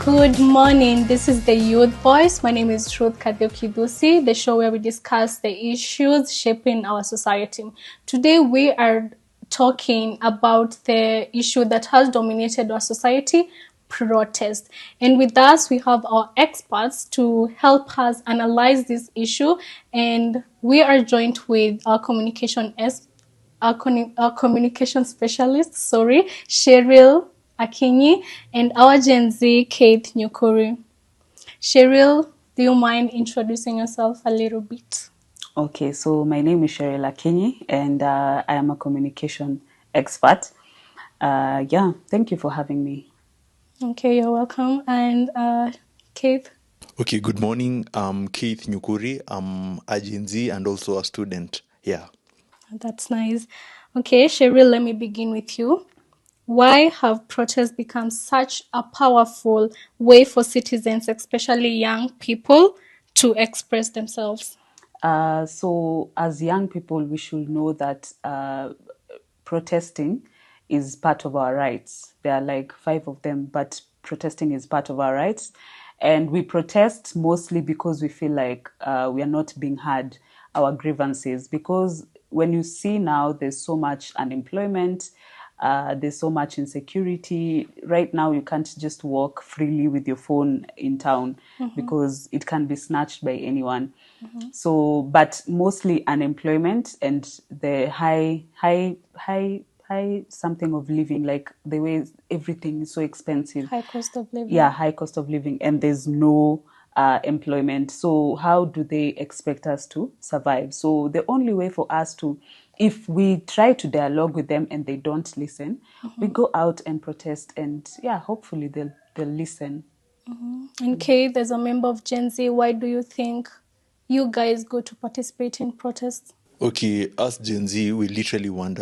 Good morning. This is the Youth Voice. My name is Ruth Kadiokidusi, the show where we discuss the issues shaping our society. Today we are talking about the issue that has dominated our society, protest. And with us, we have our experts to help us analyze this issue. And we are joined with our communication specialist, Cheryl Akinyi, and our Gen Z, Kate Nyukuri. Cheryl, do you mind introducing yourself a little bit? Okay, so my name is Cheryl Akinyi, and I am a communication expert. Thank you for having me. Okay, you're welcome. And Kate? Okay, good morning. I'm Keith Nyukuri. I'm a Gen Z and also a student. Yeah. That's nice. Okay, Cheryl, let me begin with you. Why have protests become such a powerful way for citizens, especially young people, to express themselves? So, as young people, we should know that protesting is part of our rights. There are like 5 of them, but protesting is part of our rights. And we protest mostly because we feel like we are not being heard, our grievances. Because when you see now, there's so much unemployment, there's so much insecurity. Right now, you can't just walk freely with your phone in town because it can be snatched by anyone. So, but mostly unemployment and the high something of living, like the way everything is so expensive. High cost of living. Yeah, high cost of living, and there's no employment. So how do they expect us to survive? So the only way for us to, if we try to dialogue with them and they don't listen, we go out and protest, and hopefully they'll listen. And Kate, as a member of Gen Z, why do you think you guys go to participate in protests? Okay, us Gen Z, we literally want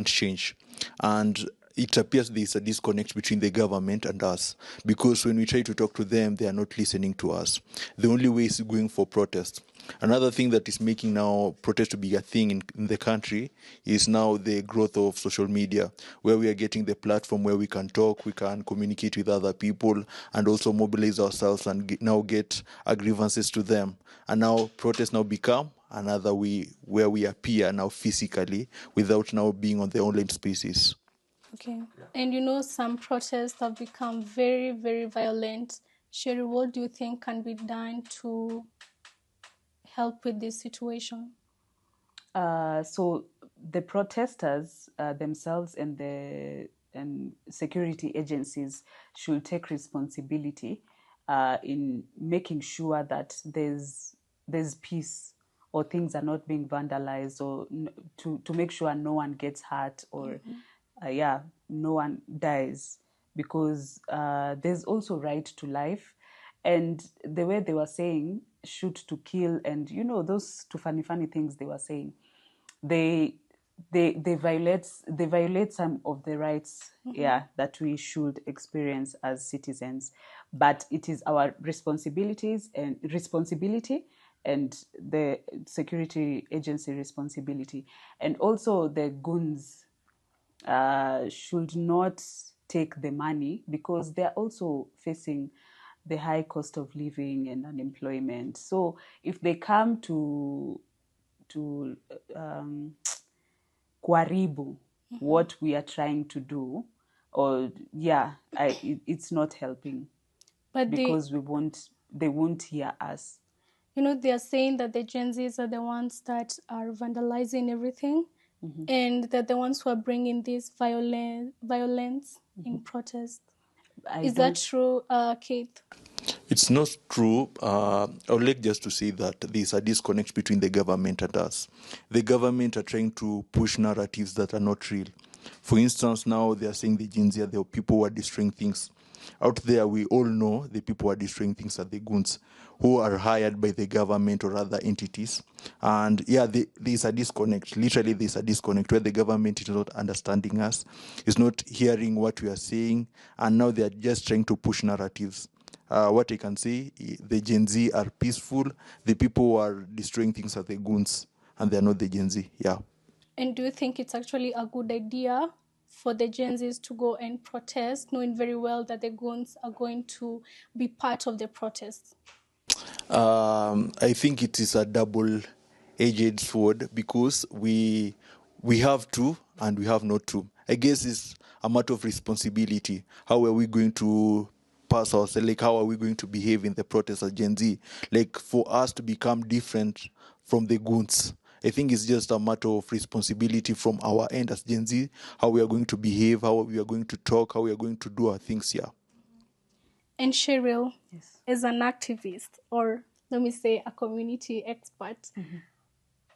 change. And it appears there's a disconnect between the government and us because when we try to talk to them, they are not listening to us. The only way is going for protest. Another thing that is making now protest to be a thing in the country is now the growth of social media, where we are getting the platform where we can talk, we can communicate with other people, and also mobilize ourselves and now get our grievances to them. And now protests now become another way where we appear now physically without now being on the online spaces. Okay. And you know, some protests have become very, very violent. Sherry, what do you think can be done to help with this situation? So the protesters themselves and security agencies should take responsibility in making sure that there's peace, or things are not being vandalized, or to make sure no one gets hurt, or no one dies, because there's also right to life. And the way they were saying shoot to kill, and those two funny things they were saying, they violate some of the rights that we should experience as citizens. But it is our responsibility and the security agency responsibility, and also the goons should not take the money, because they're also facing the high cost of living and unemployment. So if they come to kuharibu what we are trying to do, or it's not helping, But because they won't hear us. you know, they are saying that the Gen Zs are the ones that are vandalizing everything, and they're the ones who are bringing this violence in protest. Is that true, Kate? It's not true. I would like just to say that there's a disconnect between the government and us. The government are trying to push narratives that are not real. For instance, now they are saying the Gen Z are the people who are destroying things. Out there, we all know the people who are destroying things are the goons who are hired by the government or other entities. And there's a disconnect. Literally, there's a disconnect where the government is not understanding us, is not hearing what we are saying, and now they are just trying to push narratives. What I can say, the Gen Z are peaceful. The people who are destroying things are the goons, and they are not the Gen Z. Yeah. And do you think it's actually a good idea for the Gen Zs to go and protest, knowing very well that the goons are going to be part of the protest? I think it is a double-edged sword because we have to and we have not to. I guess it's a matter of responsibility. How are we going to pass ourselves? Like, how are we going to behave in the protest as Gen Z? Like, for us to become different from the goons. I think it's just a matter of responsibility from our end as Gen Z, how we are going to behave, how we are going to talk, how we are going to do our things here. And Cheryl, Yes. as an activist, or let me say a community expert,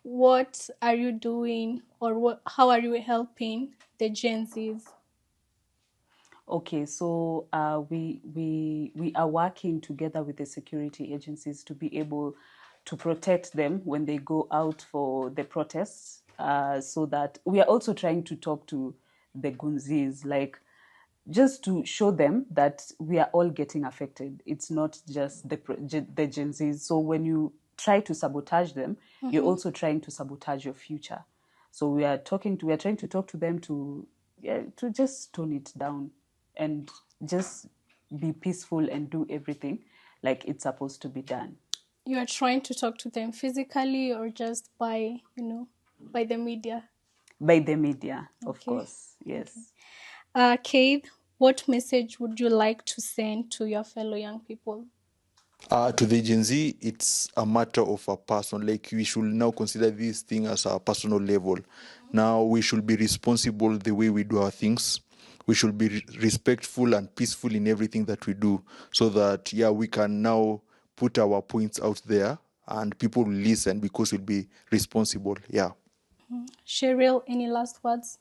what are you doing, or how are you helping the Gen Zs? Okay, so we are working together with the security agencies to be able to protect them when they go out for the protests. So that we are also trying to talk to the Gunzis, like just to show them that we are all getting affected. It's not just the Gen Zs. So when you try to sabotage them, you're also trying to sabotage your future. So we are trying to talk to them to just tone it down and just be peaceful and do everything like it's supposed to be done. You are trying to talk to them physically or just by, by the media? By the media, of Okay. course, yes. Kate, what message would you like to send to your fellow young people? To the Gen Z, it's a matter of a person. Like, we should now consider this thing as a personal level. Now, we should be responsible the way we do our things. We should be respectful and peaceful in everything that we do, so that, yeah, we can now put our points out there and people will listen because we'll be responsible. Yeah. Cheryl, any last words?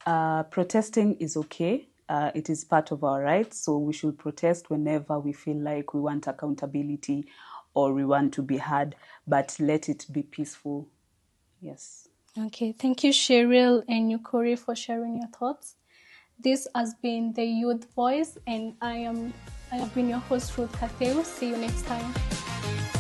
Protesting is okay. It is part of our rights, so we should protest whenever we feel like we want accountability or we want to be heard, but let it be peaceful. Yes. Okay, thank you, Cheryl and Yukori, for sharing your thoughts. This has been the Youth Voice, and I have been your host, Ruth Katheu. See you next time.